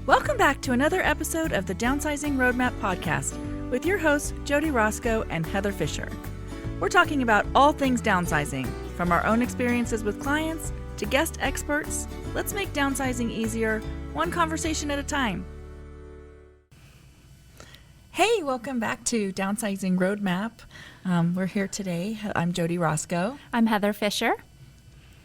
Welcome back to another episode of the Downsizing Roadmap podcast with your hosts, Jody Roscoe and Heather Fisher. We're talking about all things downsizing, from our own experiences with clients to guest experts. Let's make downsizing easier, one conversation at a time. Hey, welcome back to Downsizing Roadmap. We're here today. I'm Jody Roscoe. I'm Heather Fisher.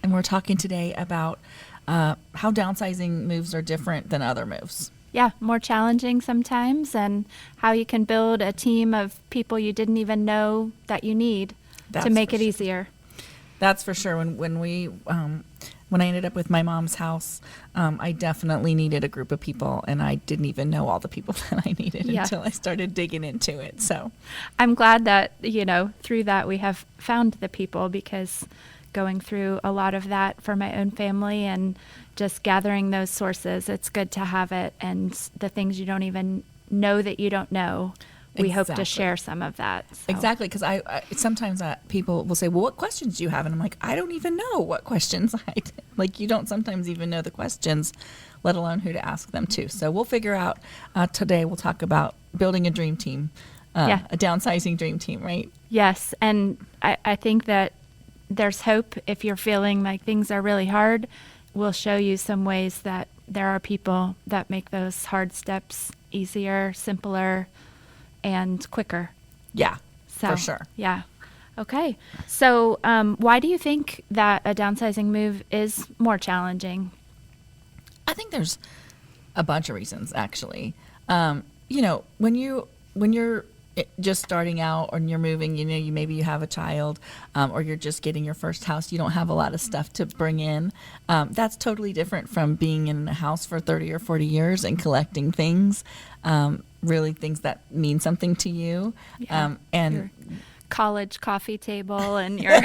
And we're talking today about how downsizing moves are different than other moves. Yeah, more challenging sometimes, and how you can build a team of people you didn't even know that you need to make it easier. That's for sure. When I ended up with my mom's house, I definitely needed a group of people, and I didn't even know all the people that I needed until I started digging into it. So I'm glad that, through that we have found the people, because going through a lot of that for my own family and just gathering those sources, it's good to have it. And the things you don't even know that you don't know, we hope to share some of that. So. Exactly, because I sometimes people will say, well, what questions do you have? And I'm like, I don't even know what questions. You don't sometimes even know the questions, let alone who to ask them to. So we'll figure out today. We'll talk about building a dream team, a downsizing dream team, right? Yes, and I think that there's hope. If you're feeling like things are really hard, we'll show you some ways that there are people that make those hard steps easier, simpler, and quicker. Yeah, for sure. Yeah. Okay. So why do you think that a downsizing move is more challenging? I think there's a bunch of reasons, actually. When you're just starting out or you're moving, maybe you have a child or you're just getting your first house, you don't have a lot of stuff to bring in. That's totally different from being in a house for 30 or 40 years and collecting things, really things that mean something to you. Yeah. And your college coffee table and your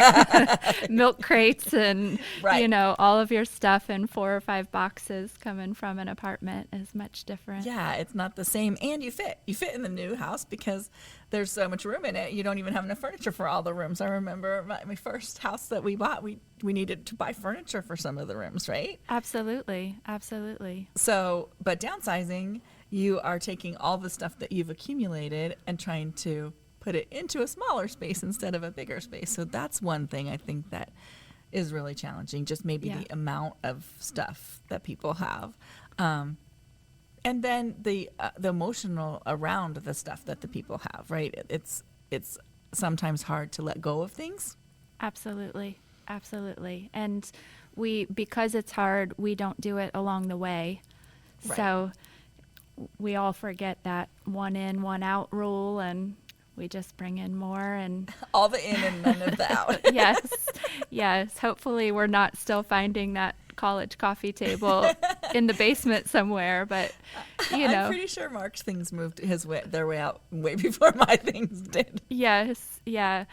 milk crates and, all of your stuff in 4 or 5 boxes coming from an apartment is much different. Yeah, it's not the same. And you fit in the new house because there's so much room in it. You don't even have enough furniture for all the rooms. I remember my first house that we bought, we needed to buy furniture for some of the rooms, right? Absolutely. Absolutely. So, but downsizing, you are taking all the stuff that you've accumulated and trying to put it into a smaller space instead of a bigger space. So that's one thing I think that is really challenging, just maybe the amount of stuff that people have. And then the emotional around the stuff that the people have, right? It's sometimes hard to let go of things. Absolutely. Absolutely. And because it's hard, we don't do it along the way. Right. So we all forget that one in, one out rule, and we just bring in more and all the in and none of the out. Yes. Hopefully we're not still finding that college coffee table in the basement somewhere, but I'm pretty sure Mark's things moved their way out way before my things did. Yes. Yeah.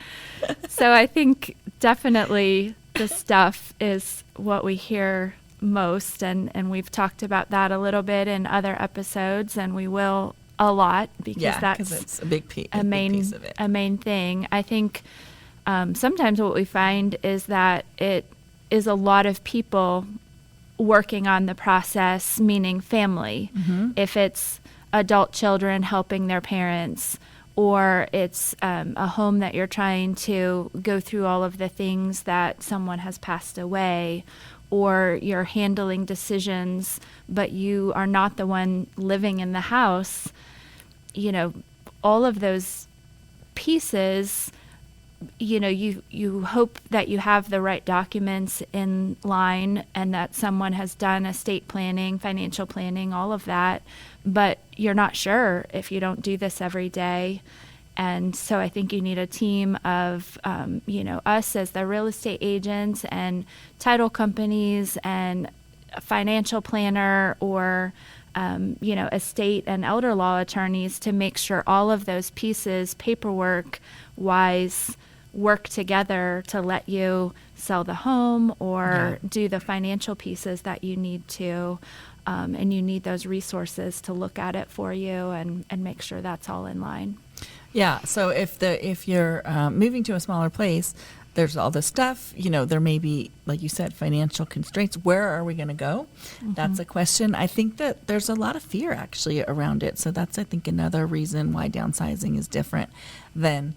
So I think definitely the stuff is what we hear most, and we've talked about that a little bit in other episodes, and we will a lot because that's it's a big piece of it. A main thing. I think sometimes what we find is that it is a lot of people working on the process, meaning family. Mm-hmm. If it's adult children helping their parents, or it's a home that you're trying to go through all of the things that someone has passed away, or you're handling decisions, but you are not the one living in the house, all of those pieces, you hope that you have the right documents in line and that someone has done estate planning, financial planning, all of that, but you're not sure if you don't do this every day. And so I think you need a team of, us as the real estate agents and title companies and a financial planner or, estate and elder law attorneys to make sure all of those pieces, paperwork-wise, work together to let you sell the home or do the financial pieces that you need to. And you need those resources to look at it for you and make sure that's all in line. Yeah. So if you're moving to a smaller place, there's all this stuff, there may be, like you said, financial constraints. Where are we going to go? That's a question. I think that there's a lot of fear actually around it. So that's, I think, another reason why downsizing is different than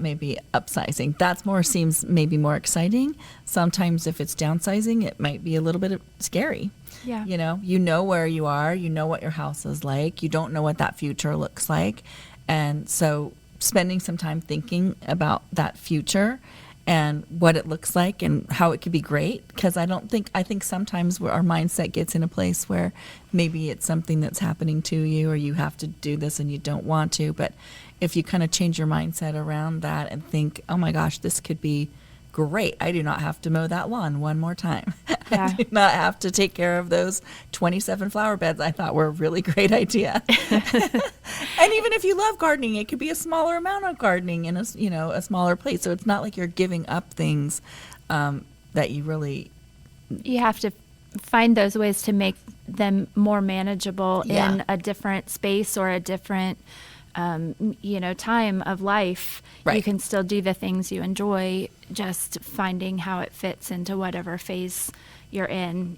maybe upsizing. Seems maybe more exciting. Sometimes if it's downsizing, it might be a little bit scary. Yeah. You know where you are, you know what your house is like, you don't know what that future looks like. And so spending some time thinking about that future and what it looks like and how it could be great, because I think sometimes our mindset gets in a place where maybe it's something that's happening to you or you have to do this and you don't want to. But if you kind of change your mindset around that and think, oh my gosh, this could be great. I do not have to mow that lawn one more time. Yeah. I do not have to take care of those 27 flower beds I thought were a really great idea. And even if you love gardening, it could be a smaller amount of gardening in a smaller place. So it's not like you're giving up things that you really... You have to find those ways to make them more manageable in a different space or a different time of life. Right. You can still do the things you enjoy, just finding how it fits into whatever phase you're in.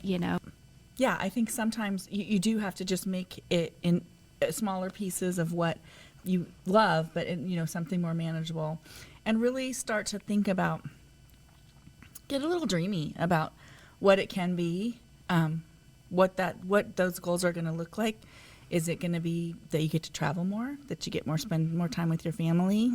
Yeah, I think sometimes you do have to just make it in smaller pieces of what you love, but something more manageable, and really start to think about, get a little dreamy about what it can be, what those goals are going to look like. Is it going to be that you get to travel more, that you spend more time with your family,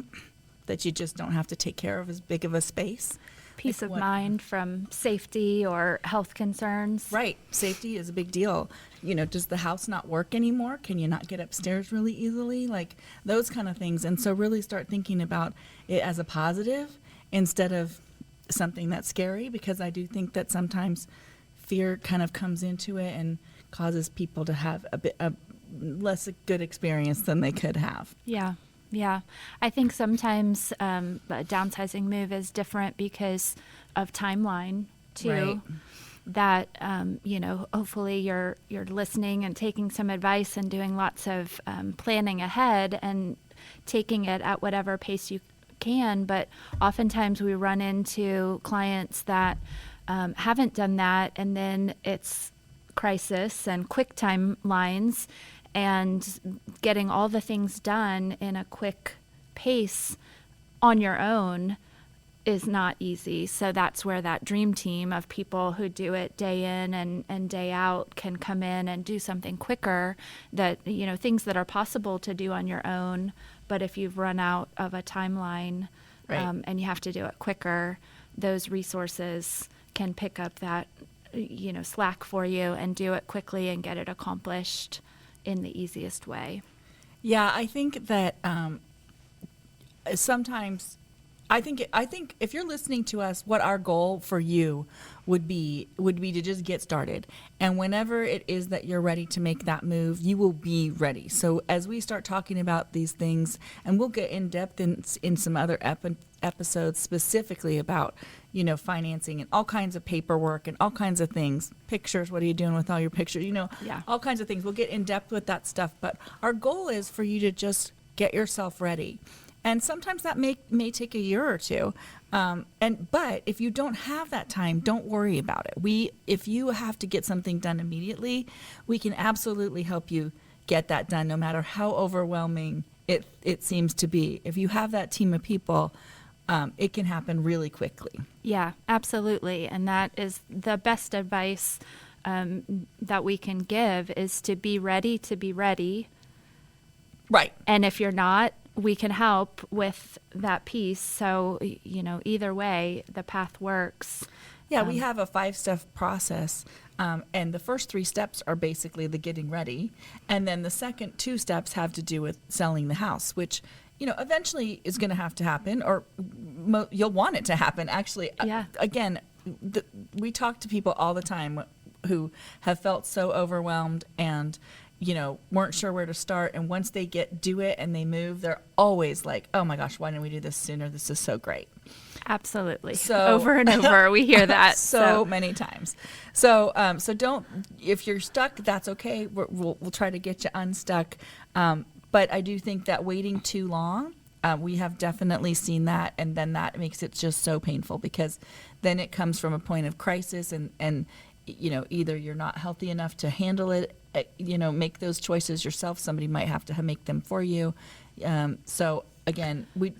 that you just don't have to take care of as big of a space? Peace of mind from safety or health concerns. Right. Safety is a big deal. Does the house not work anymore? Can you not get upstairs really easily? Like those kind of things. And so really start thinking about it as a positive instead of something that's scary, because I do think that sometimes fear kind of comes into it and causes people to have a less good experience than they could have. Yeah. I think sometimes a downsizing move is different because of timeline too. Right. That hopefully you're listening and taking some advice and doing lots of planning ahead and taking it at whatever pace you can. But oftentimes we run into clients that haven't done that, and then it's crisis and quick timelines, and getting all the things done in a quick pace on your own is not easy. So that's where that dream team of people who do it day in and day out can come in and do something quicker, that, things that are possible to do on your own. But if you've run out of a timeline, right, and you have to do it quicker, those resources can pick up that, slack for you and do it quickly and get it accomplished in the easiest way. Yeah, I think that sometimes I think if you're listening to us, what our goal for you would be to just get started. And whenever it is that you're ready to make that move, you will be ready. So as we start talking about these things, and we'll get in depth in some other episodes specifically about, financing and all kinds of paperwork and all kinds of things, pictures, what are you doing with all your pictures, all kinds of things. We'll get in depth with that stuff. But our goal is for you to just get yourself ready. And sometimes that may take a year or two. But if you don't have that time, don't worry about it. If you have to get something done immediately, we can absolutely help you get that done, no matter how overwhelming it seems to be. If you have that team of people, it can happen really quickly. Yeah, absolutely. And that is the best advice that we can give, is to be ready. Right. And if you're not, we can help with that piece. So, either way, the path works. Yeah, we have a 5-step process. And the first 3 steps are basically the getting ready. And then the second 2 steps have to do with selling the house, which, eventually is going to have to happen, or you'll want it to happen. Actually, yeah. Again, we talk to people all the time who have felt so overwhelmed and weren't sure where to start. And once they do it and they move, they're always like, oh my gosh, why didn't we do this sooner? This is so great. Absolutely. So over and over, we hear that so many times. So don't, if you're stuck, that's okay. We'll try to get you unstuck. But I do think that waiting too long We have definitely seen that, and then that makes it just so painful because then it comes from a point of crisis, and either you're not healthy enough to handle it, make those choices yourself. Somebody might have to make them for you. So again, we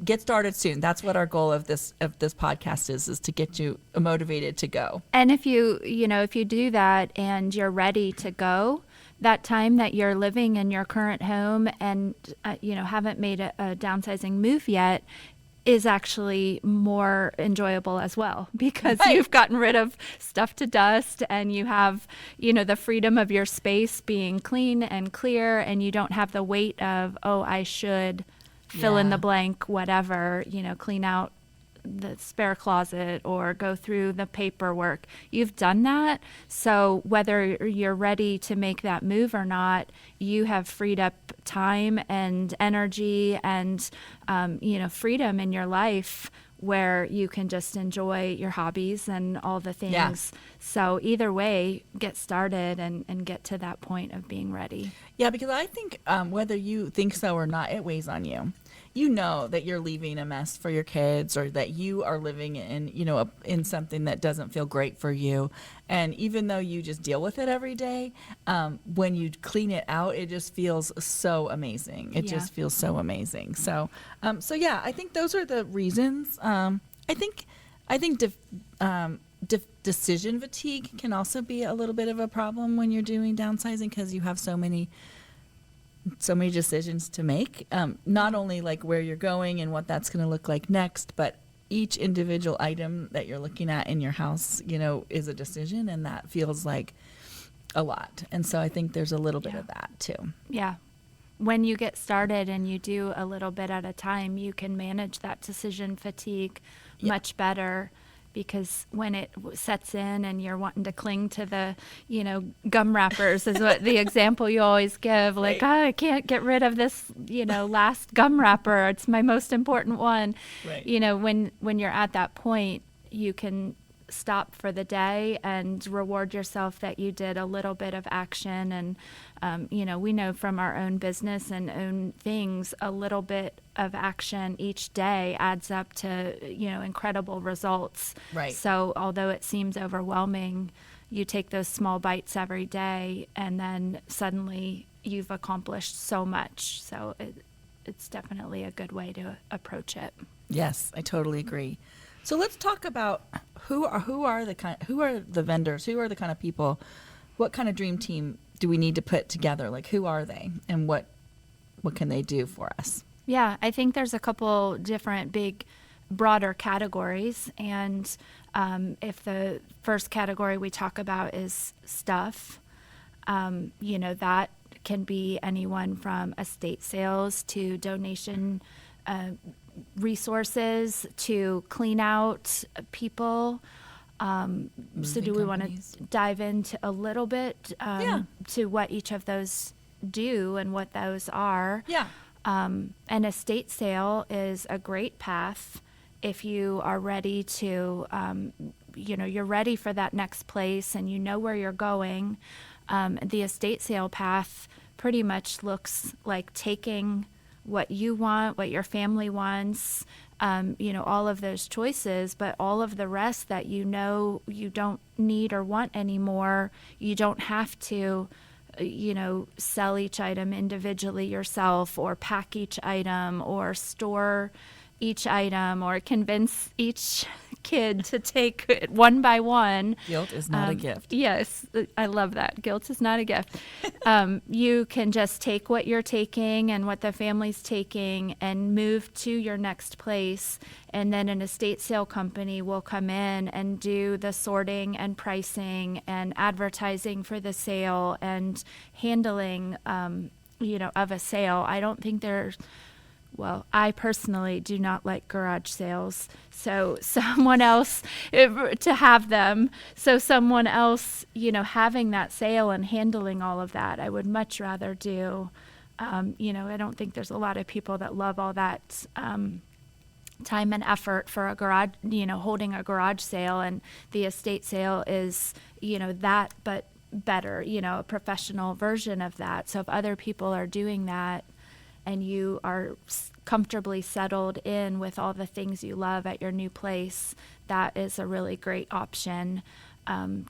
get started soon. That's what our goal of this podcast is to get you motivated to go. And if if you do that and you're ready to go, that time that you're living in your current home and haven't made a downsizing move yet is actually more enjoyable as well, because you've gotten rid of stuff to dust, and you have the freedom of your space being clean and clear, and you don't have the weight of, oh, I should fill in the blank, whatever, clean out the spare closet or go through the paperwork. You've done that. So whether you're ready to make that move or not, you have freed up time and energy and, freedom in your life where you can just enjoy your hobbies and all the things. Yeah. So either way, get started and get to that point of being ready. Yeah, because I think whether you think so or not, it weighs on you. You know that you're leaving a mess for your kids, or that you are living in, in something that doesn't feel great for you. And even though you just deal with it every day, when you clean it out, it just feels so amazing. It just feels so amazing. So yeah, I think those are the reasons. I think decision fatigue can also be a little bit of a problem when you're doing downsizing, because you have so many decisions to make, not only like where you're going and what that's going to look like next, but each individual item that you're looking at in your house, is a decision, and that feels like a lot. And so I think there's a little bit of that too. Yeah. When you get started and you do a little bit at a time, you can manage that decision fatigue much better. Because when it sets in and you're wanting to cling to the, gum wrappers is what the example you always give. Like, right. I can't get rid of this, last gum wrapper. It's my most important one. Right. When you're at that point, you can stop for the day and reward yourself that you did a little bit of action. And, we know from our own business and own things, a little bit of action each day adds up to, incredible results. Right. So although it seems overwhelming, you take those small bites every day, and then suddenly you've accomplished so much. So it's definitely a good way to approach it. Yes, I totally agree. So let's talk about who are the vendors, who are the kind of people, what kind of dream team do we need to put together? Like, who are they, and what can they do for us? Yeah, I think there's a couple different big, broader categories. And if the first category we talk about is stuff, that can be anyone from estate sales to donation resources to clean out people. So do we want to dive into a little bit to what each of those do and what those are? Yeah. An estate sale is a great path if you are ready to, you're ready for that next place and you know where you're going. The estate sale path pretty much looks like taking what you want, what your family wants, all of those choices, but all of the rest that you don't need or want anymore, you don't have to, sell each item individually yourself, or pack each item, or store each item, or convince each kid to take it one by one. Guilt is not a gift. Yes, I love that. Guilt is not a gift. You can just take what you're taking and what the family's taking and move to your next place. And then an estate sale company will come in and do the sorting and pricing and advertising for the sale and handling, of a sale. I don't think I personally do not like garage sales. So someone else to have them. So someone else, having that sale and handling all of that, I would much rather do. I don't think there's a lot of people that love all that time and effort for a garage, holding a garage sale, and the estate sale is, that, but better, a professional version of that. So if other people are doing that, and you are comfortably settled in with all the things you love at your new place, that is a really great option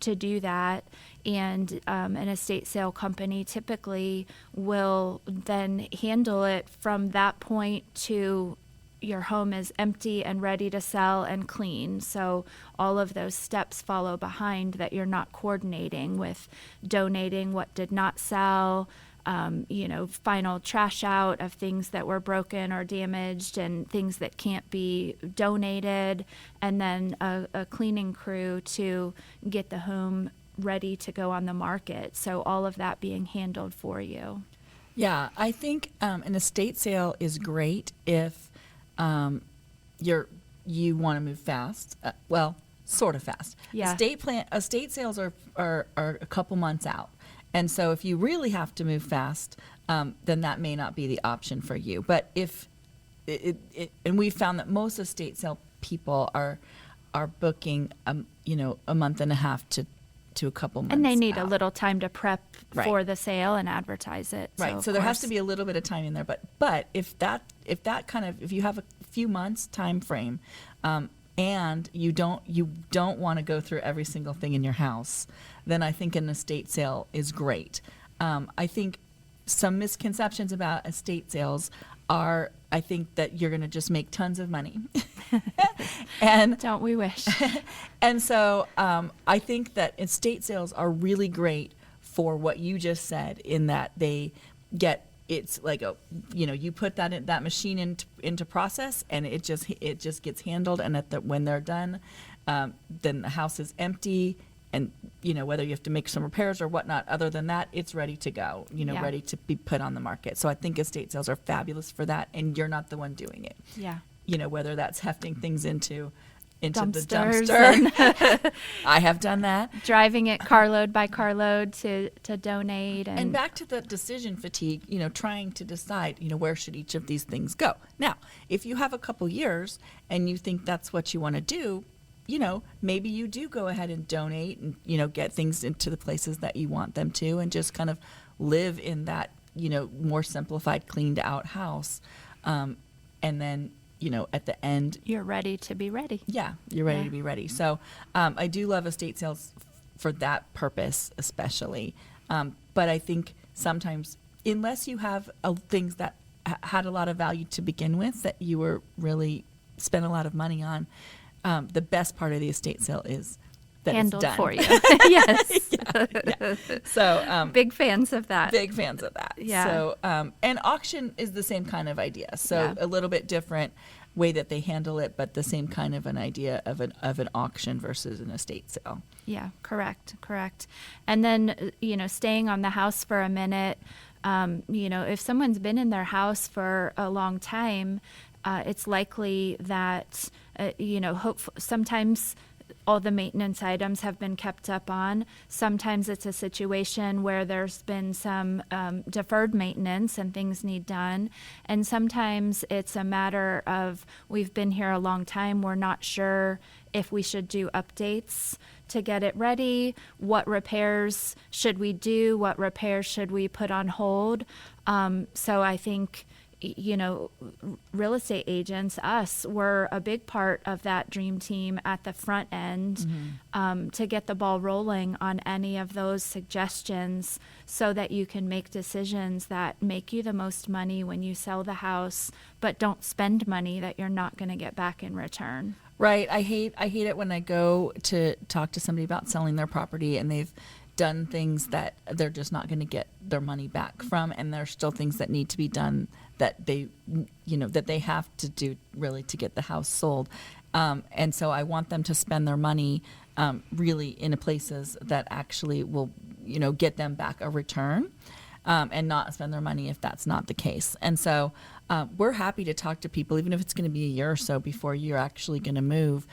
to do that. And an estate sale company typically will then handle it from that point to your home is empty and ready to sell and clean. So all of those steps follow behind that you're not coordinating with donating what did not sell, final trash out of things that were broken or damaged and things that can't be donated, and then a cleaning crew to get the home ready to go on the market. So all of that being handled for you. Yeah, I think an estate sale is great if you want to move fast. Well, sort of fast. Yeah. Estate sales are a couple months out. And so if you really have to move fast, then that may not be the option for you. But if and we found that most estate sale people are booking a month and a half to a couple months. And they need out. a little time to prep Right. for the sale and advertise it. Right. So of there has course- to be a little bit of time in there. But if you have a few months time frame, and you don't want to go through every single thing in your house, then I think an estate sale is great. I think some misconceptions about estate sales are, I think that you're going to just make tons of money. And Don't we wish? and so I think that estate sales are really great for what you just said, in that they get, it's like you put that machine into process, and it just gets handled, and when they're done, then the house is empty, and whether you have to make some repairs or whatnot, other than that, it's ready to go, Yeah. ready to be put on the market. So I think estate sales are fabulous for that, and you're not the one doing it. Yeah. Whether that's hefting things into the Dumpsters dumpster. I have done that. Driving it carload by carload to donate. And back to the decision fatigue, trying to decide, where should each of these things go. Now, if you have a couple years and you think that's what you want to do, maybe you do go ahead and donate and, get things into the places that you want them to, and just kind of live in that, more simplified, cleaned out house. And then, at the end, you're ready to be ready. yeah, you're ready Yeah. to be ready. So I do love estate sales for that purpose, especially. But I think sometimes, unless you have things that had a lot of value to begin with, that you were really spent a lot of money on, the best part of the estate sale is that Handled it's done. for you. Yes. Yeah. So Big fans of that. big fans of that. Yeah. So and auction is the same kind of idea. So Yeah. a little bit different way that they handle it, but the same kind of an idea of an auction versus an estate sale. Yeah, correct. And then, staying on the house for a minute, if someone's been in their house for a long time, it's likely that, sometimes all the maintenance items have been kept up on. Sometimes it's a situation where there's been some deferred maintenance and things need done. And sometimes it's a matter of, we've been here a long time, we're not sure if we should do updates to get it ready. What repairs should we do? What repairs should we put on hold? So I think, real estate agents, us, were a big part of that dream team at the front end, to get the ball rolling on any of those suggestions, so that you can make decisions that make you the most money when you sell the house, but don't spend money that you're not going to get back in return. Right. I hate it when I go to talk to somebody about selling their property and they've done things that they're just not going to get their money back from, and there's still things that need to be done that they have to do really to get the house sold. And so I want them to spend their money really in places that actually will, get them back a return, and not spend their money if that's not the case. And so we're happy to talk to people, even if it's going to be a year or so before you're actually going to move.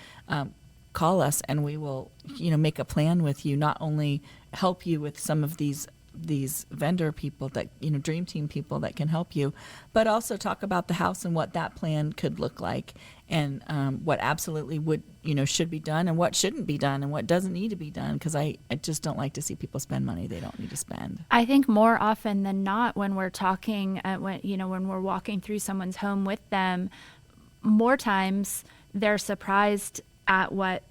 Call us and we will, make a plan with you, not only help you with some of these these vendor people that, dream team people that can help you, but also talk about the house and what that plan could look like, and what absolutely would, should be done and what shouldn't be done and what doesn't need to be done. Because I just don't like to see people spend money they don't need to spend. I think more often than not, when we're talking, when we're walking through someone's home with them, more times they're surprised at what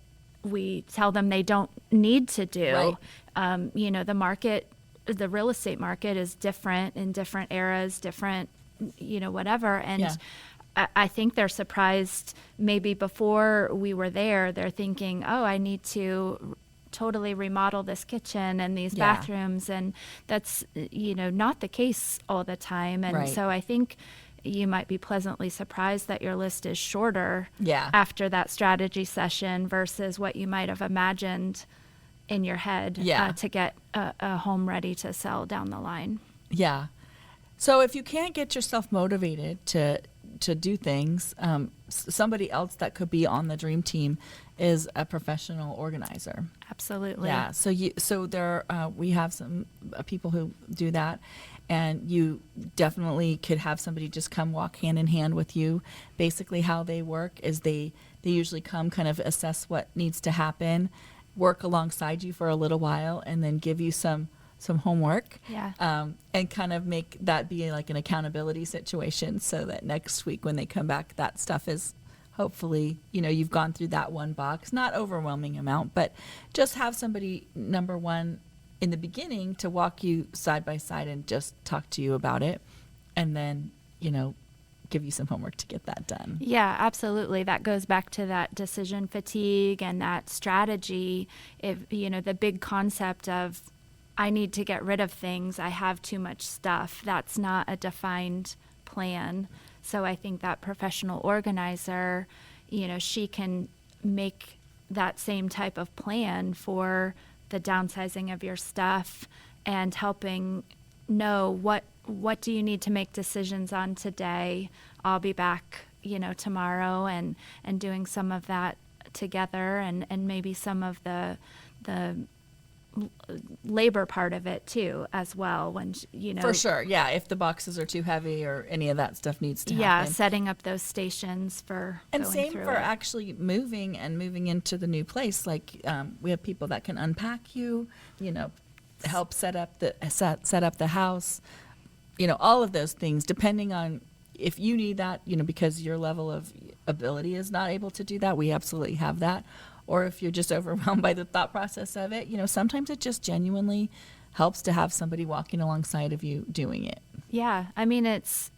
we tell them they don't need to do. Right. The real estate market is different in different eras, different, whatever. And Yeah. I think they're surprised maybe before we were there, they're thinking, oh, I need to totally remodel this kitchen and these Yeah. bathrooms. And that's, not the case all the time. And Right. so I think you might be pleasantly surprised that your list is shorter Yeah. after that strategy session versus what you might have imagined in your head Yeah. to get a home ready to sell down the line. Yeah. So if you can't get yourself motivated to do things, somebody else that could be on the dream team is a professional organizer. Absolutely. Yeah. So there we have some people who do that, and you definitely could have somebody just come walk hand in hand with you. Basically, how they work is they usually come, kind of assess what needs to happen, work alongside you for a little while, and then give you some homework. Yeah. And kind of make that be like an accountability situation, so that next week when they come back, that stuff is hopefully, you've gone through that one box, not overwhelming amount, but just have somebody, number one, in the beginning to walk you side by side and just talk to you about it, and then, give you some homework to get that done. Yeah, absolutely. That goes back to that decision fatigue and that strategy. If, the big concept of, I need to get rid of things, I have too much stuff, that's not a defined plan. So I think that professional organizer, she can make that same type of plan for the downsizing of your stuff and helping know what do you need to make decisions on today. I'll be back, tomorrow and doing some of that together, and maybe some of the labor part of it too as well, when For sure. Yeah, if the boxes are too heavy or any of that stuff needs to happen. Setting up those stations for And going same through for it. actually moving into the new place. Like we have people that can unpack you, help set up the house, all of those things, depending on if you need that, because your level of ability is not able to do that. We absolutely have that. Or if you're just overwhelmed by the thought process of it, sometimes it just genuinely helps to have somebody walking alongside of you doing it. Yeah, I mean, it's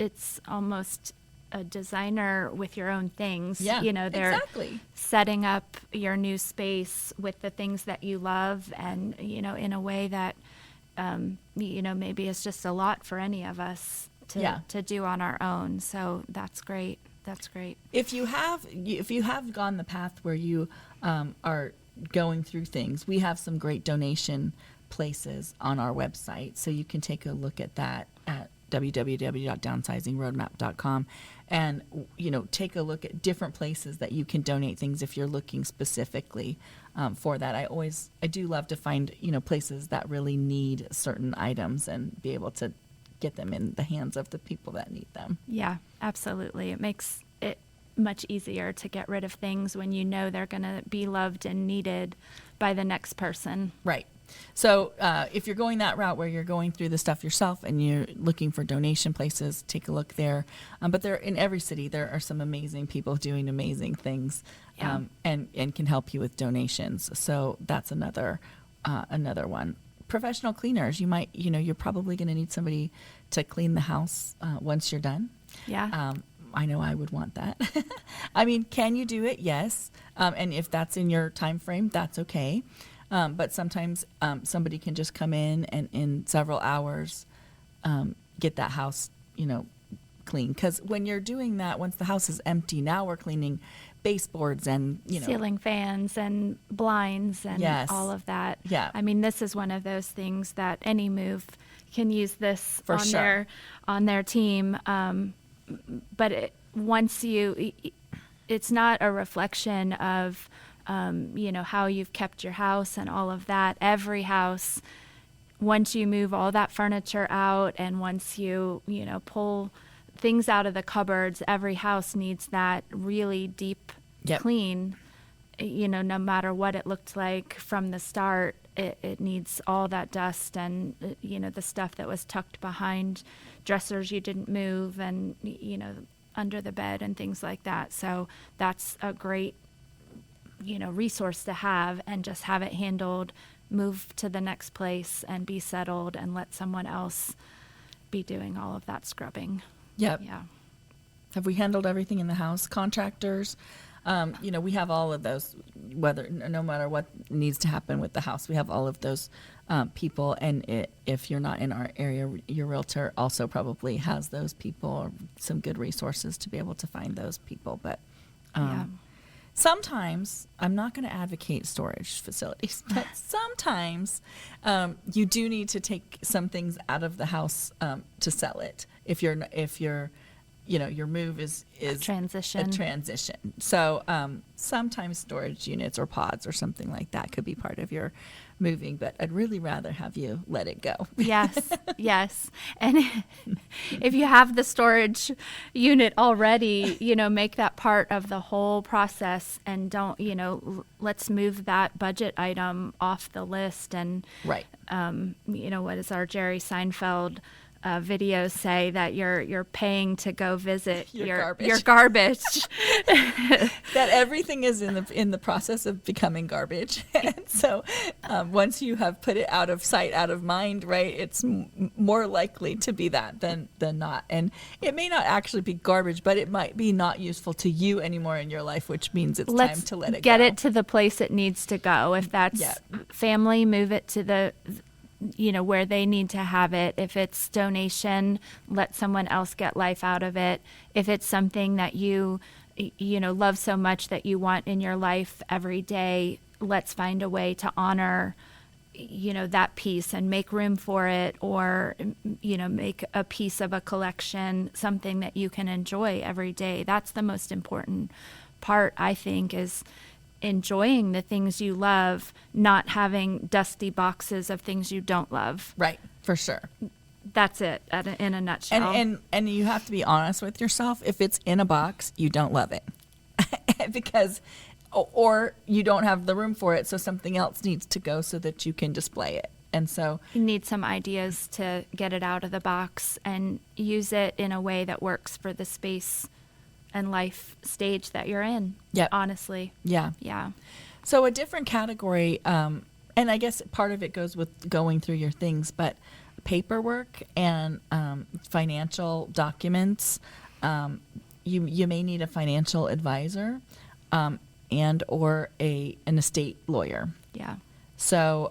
almost a designer with your own things. Yeah, they're exactly. setting up your new space with the things that you love, and in a way that maybe it's just a lot for any of us to do on our own. So that's great. That's great. If you have gone the path where you are going through things, we have some great donation places on our website, so you can take a look at that at www.downsizingroadmap.com, and take a look at different places that you can donate things if you're looking specifically for that. I do love to find places that really need certain items and be able to get them in the hands of the people that need them. Yeah, absolutely. It makes it much easier to get rid of things when they're going to be loved and needed by the next person. Right. So if you're going that route where you're going through the stuff yourself and you're looking for donation places, take a look there. But there, in every city, there are some amazing people doing amazing things, and can help you with donations. So that's another one. Professional cleaners. You might, you're probably going to need somebody to clean the house once you're done. Yeah. I know I would want that. I mean, can you do it? Yes. And if that's in your time frame, that's okay. But sometimes somebody can just come in and in several hours get that house, clean. Because when you're doing that, once the house is empty, now we're cleaning baseboards and ceiling fans and blinds and Yes. all of that. Yeah. I mean, this is one of those things that any move can use this For sure. on their team. But it's not a reflection of how you've kept your house and all of that. Every house once you move all that furniture out and once you pull things out of the cupboards, every house needs that really deep Yep. clean. No matter what it looked like from the start, it needs all that dust and, the stuff that was tucked behind dressers you didn't move and, under the bed and things like that. So that's a great, resource to have, and just have it handled, move to the next place and be settled and let someone else be doing all of that scrubbing. Yep. Yeah. Have we handled everything in the house? Contractors, we have all of those, no matter what needs to happen with the house, we have all of those people. And if you're not in our area, your realtor also probably has those people, or some good resources to be able to find those people. But Yeah. sometimes, I'm not going to advocate storage facilities, but sometimes you do need to take some things out of the house to sell it. If your move is a transition. So sometimes storage units or pods or something like that could be part of your moving, but I'd really rather have you let it go. Yes, yes. And if you have the storage unit already, make that part of the whole process, and don't, let's move that budget item off the list. And, Right. What does our Jerry Seinfeld videos say, that you're paying to go visit Your your garbage. garbage. That everything is in the process of becoming garbage. And so once you have put it out of sight, out of mind, right, it's more likely to be that than not. And it may not actually be garbage, but it might be not useful to you anymore in your life, which means it's time to let it Get go. it to the place it needs to go. If that's family, move it to the where they need to have it. If it's donation, let someone else get life out of it. If it's something that you love so much that you want in your life every day, let's find a way to honor that piece and make room for it, or make a piece of a collection something that you can enjoy every day. That's the most important part, I think, is enjoying the things you love, not having dusty boxes of things you don't love. Right, for sure. That's it in a nutshell. And you have to be honest with yourself. If it's in a box, you don't love it. Because, or you don't have the room for it, so something else needs to go so that you can display it. And so you need some ideas to get it out of the box and use it in a way that works for the space and life stage that you're in. Yep. Honestly. Yeah. Yeah. So a different category, and I guess part of it goes with going through your things, but paperwork and financial documents. You may need a financial advisor and or an estate lawyer. Yeah. So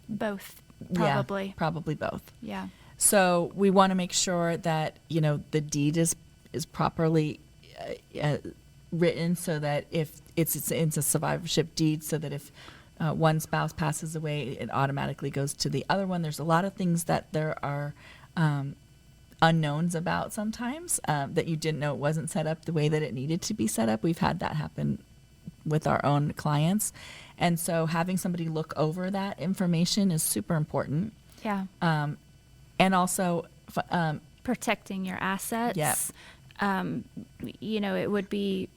both, probably. Yeah, probably both. Yeah. So we want to make sure that the deed is properly written, so that if it's a survivorship deed, so that if one spouse passes away, it automatically goes to the other one. There's a lot of things that there are unknowns about sometimes, that you didn't know it wasn't set up the way that it needed to be set up. We've had that happen with our own clients. And so having somebody look over that information is super important. Yeah. And also protecting your assets. Yep. It would be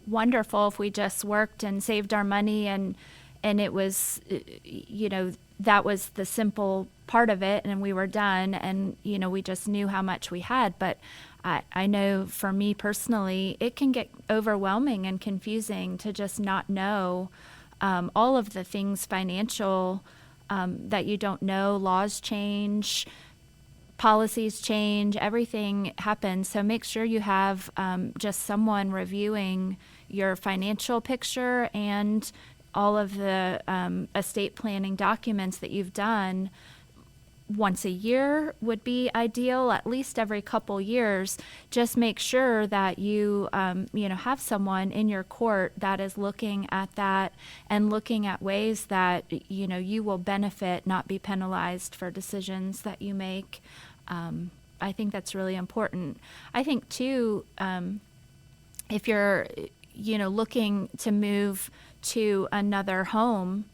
wonderful if we just worked and saved our money and it was, that was the simple part of it, and we were done, and, we just knew how much we had. But I know for me personally, it can get overwhelming and confusing to just not know all of the things financial that you don't know. Laws change, policies change, everything happens. So make sure you have just someone reviewing your financial picture and all of the estate planning documents that you've done. Once a year would be ideal, at least every couple years. Just make sure that you have someone in your court that is looking at that and looking at ways that you will benefit, not be penalized for decisions that you make. I think that's really important. I think too, if you're looking to move to another home,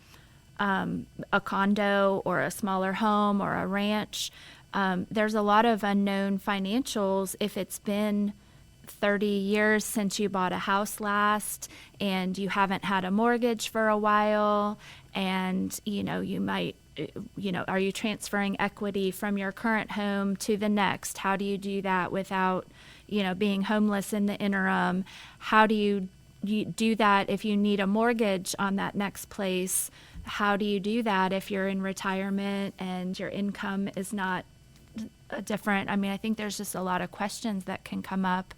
a condo or a smaller home or a ranch, there's a lot of unknown financials. If it's been 30 years since you bought a house last and you haven't had a mortgage for a while, and you might, are you transferring equity from your current home to the next? How do you do that without being homeless in the interim? How do you do that if you need a mortgage on that next place? How do you do that if you're in retirement and your income is not different? I mean, I think there's just a lot of questions that can come up.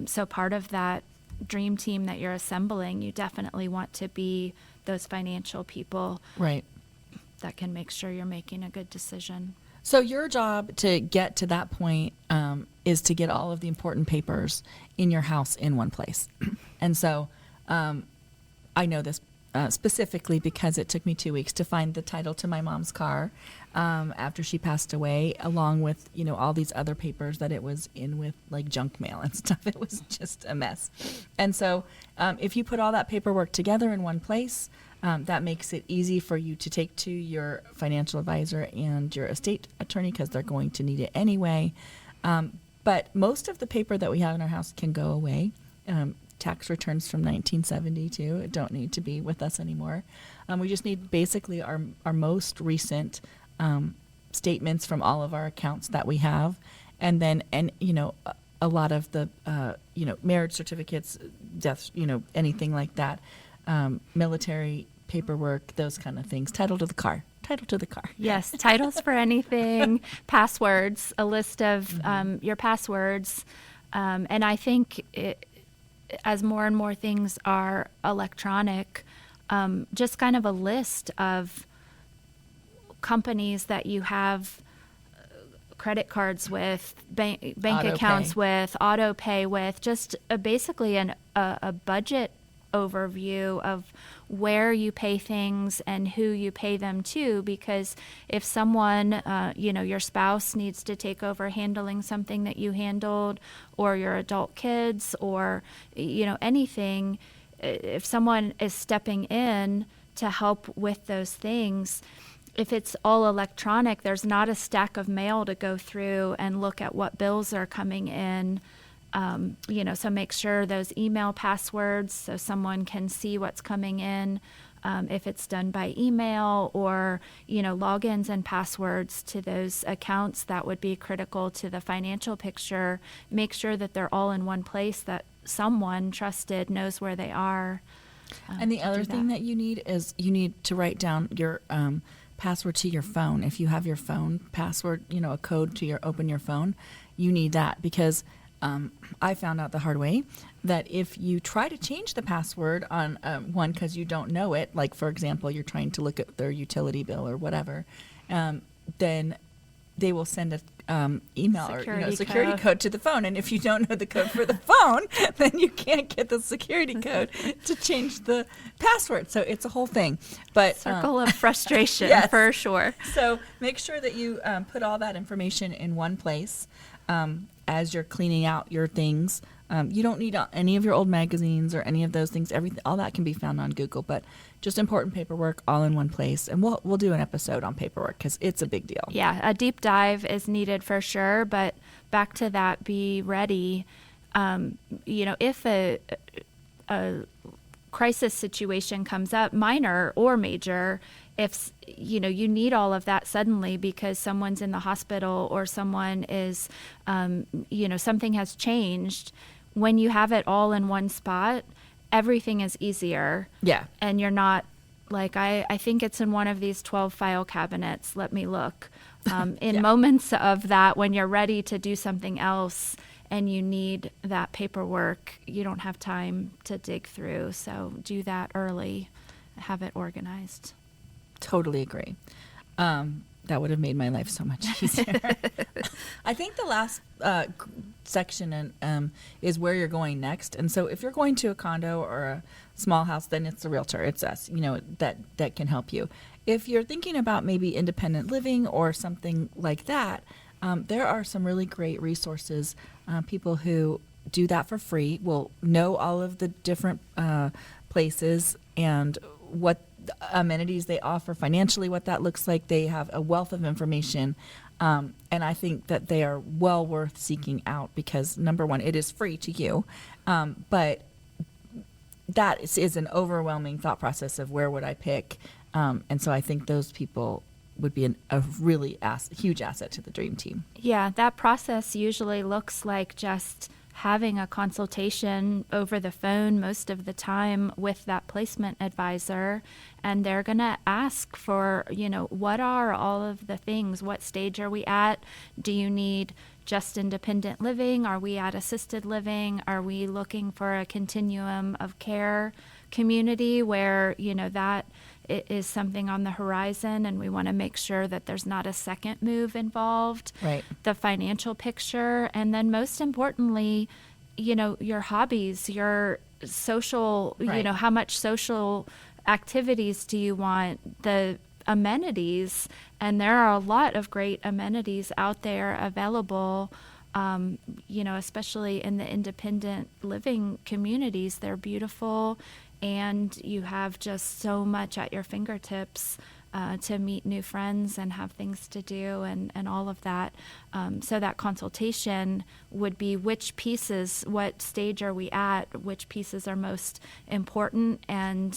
So part of that dream team that you're assembling, you definitely want to be those financial people, right, that can make sure you're making a good decision. So your job to get to that point is to get all of the important papers in your house in one place. And so I know this specifically because it took me 2 weeks to find the title to my mom's car after she passed away, along with, all these other papers that it was in with, like junk mail and stuff. It was just a mess. And so if you put all that paperwork together in one place, that makes it easy for you to take to your financial advisor and your estate attorney, because they're going to need it anyway. But most of the paper that we have in our house can go away. Tax returns from 1972 don't need to be with us anymore. We just need basically our most recent statements from all of our accounts that we have, and then a lot of the marriage certificates, deaths, anything like that, military paperwork, those kind of things. Title to the car. Yes, titles for anything, passwords, a list of your passwords, and I think as more and more things are electronic, just kind of a list of companies that you have credit cards with, bank accounts with, auto pay with, just basically a budget overview of where you pay things and who you pay them to. Because if someone, your spouse needs to take over handling something that you handled, or your adult kids, or anything, if someone is stepping in to help with those things, if it's all electronic, there's not a stack of mail to go through and look at what bills are coming in. So make sure those email passwords so someone can see what's coming in. If it's done by email, or, logins and passwords to those accounts, that would be critical to the financial picture. Make sure that they're all in one place, that someone trusted knows where they are. And the other thing that you need is you need to write down your password to your phone. If you have your phone password, a code to open your phone, you need that, because I found out the hard way that if you try to change the password on one because you don't know it, like for example, you're trying to look at their utility bill or whatever, then they will send a email security code to the phone. And if you don't know the code for the phone, then you can't get the security code to change the password. So it's a whole thing. But circle of frustration, yes, for sure. So make sure that you put all that information in one place. As you're cleaning out your things, you don't need any of your old magazines or any of those things. All that can be found on Google, but just important paperwork all in one place. And we'll do an episode on paperwork because it's a big deal. Yeah, a deep dive is needed for sure. But back to that, be ready. If a crisis situation comes up, minor or major, if you need all of that suddenly because someone's in the hospital or someone is something has changed, when you have it all in one spot, everything is easier. Yeah. And you're not like, I think it's in one of these 12 file cabinets, let me look. In moments of that, when you're ready to do something else and you need that paperwork, you don't have time to dig through. So do that early, have it organized. Totally agree. That would have made my life so much easier. I think the last section is where you're going next. And so if you're going to a condo or a small house, then it's the realtor. It's us, that can help you. If you're thinking about maybe independent living or something like that, there are some really great resources. People who do that for free will know all of the different places and what amenities they offer financially, what that looks like. They have a wealth of information. And I think that they are well worth seeking out because, number one, it is free to you. But that is an overwhelming thought process of where would I pick. And so I think those people would be a really huge asset to the dream team. Yeah, that process usually looks like just having a consultation over the phone most of the time with that placement advisor, and they're going to ask for, what are all of the things? What stage are we at? Do you need just independent living? Are we at assisted living? Are we looking for a continuum of care community where, that it is something on the horizon and we want to make sure that there's not a second move involved. Right. The financial picture, and then most importantly, your hobbies, your social, Right. How much social activities do you want, the amenities, and there are a lot of great amenities out there available, especially in the independent living communities. They're beautiful, and you have just so much at your fingertips to meet new friends and have things to do and all of that. So that consultation would be which pieces, what stage are we at, which pieces are most important, and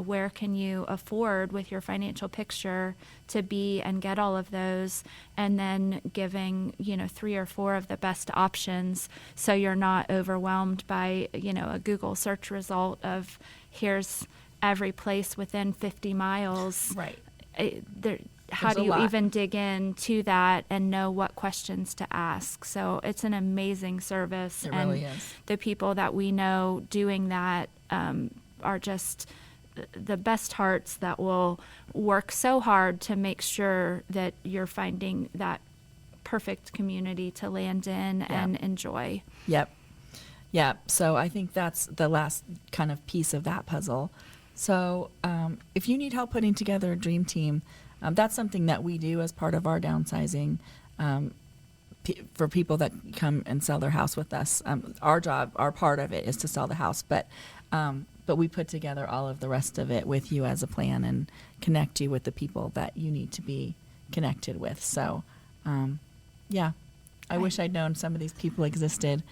where can you afford with your financial picture to be and get all of those, and then giving 3 or 4 of the best options so you're not overwhelmed by a Google search result of here's every place within 50 miles. Right. How There's do a you lot. even dig into that and know what questions to ask? So it's an amazing service. It and really is. the people that we know doing that are just the best hearts that will work so hard to make sure that you're finding that perfect community to land in and enjoy. Yep. Yeah. So I think that's the last kind of piece of that puzzle. So if you need help putting together a dream team, that's something that we do as part of our downsizing for people that come and sell their house with us. Our job, our part of it is to sell the house, but we put together all of the rest of it with you as a plan and connect you with the people that you need to be connected with. So, I wish I'd known some of these people existed.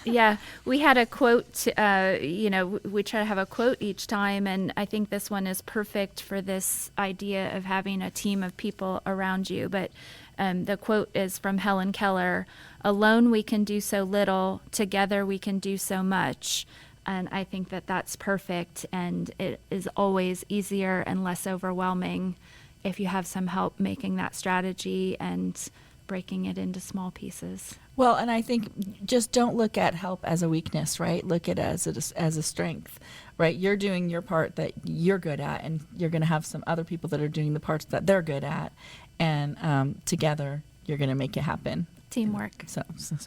Yeah, we had a quote, we try to have a quote each time, and I think this one is perfect for this idea of having a team of people around you. But the quote is from Helen Keller: "Alone we can do so little, together we can do so much." And I think that that's perfect, and it is always easier and less overwhelming if you have some help making that strategy and breaking it into small pieces. Well, and I think just don't look at help as a weakness, right? Look at it as a strength, right? You're doing your part that you're good at, and you're going to have some other people that are doing the parts that they're good at, and together you're going to make it happen. Teamwork. So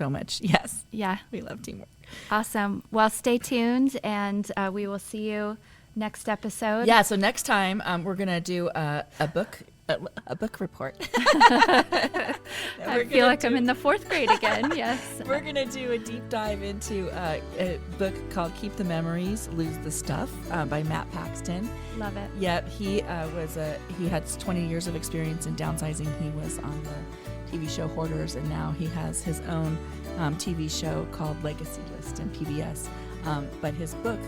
much. Yes. Yeah. We love teamwork. Awesome. Well, stay tuned, and we will see you next episode. Yeah. So next time we're going to do a book report. I feel like I'm in the 4th grade again. Yes. We're going to do a deep dive into a book called Keep the Memories, Lose the Stuff by Matt Paxton. Love it. Yep. He had 20 years of experience in downsizing. He was on the TV show Hoarders, and now he has his own TV show called Legacy List and PBS. But his book,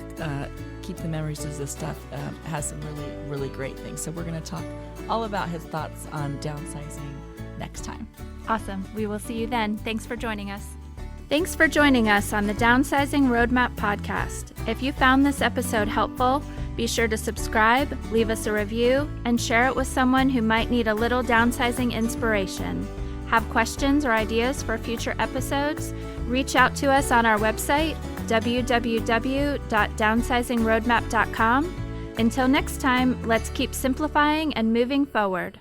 Keep the Memories, Lose the Stuff, has some really, really great things. So we're going to talk all about his thoughts on downsizing next time. Awesome. We will see you then. Thanks for joining us. Thanks for joining us on the Downsizing Roadmap podcast. If you found this episode helpful, be sure to subscribe, leave us a review, and share it with someone who might need a little downsizing inspiration. Have questions or ideas for future episodes? Reach out to us on our website, www.downsizingroadmap.com. Until next time, let's keep simplifying and moving forward.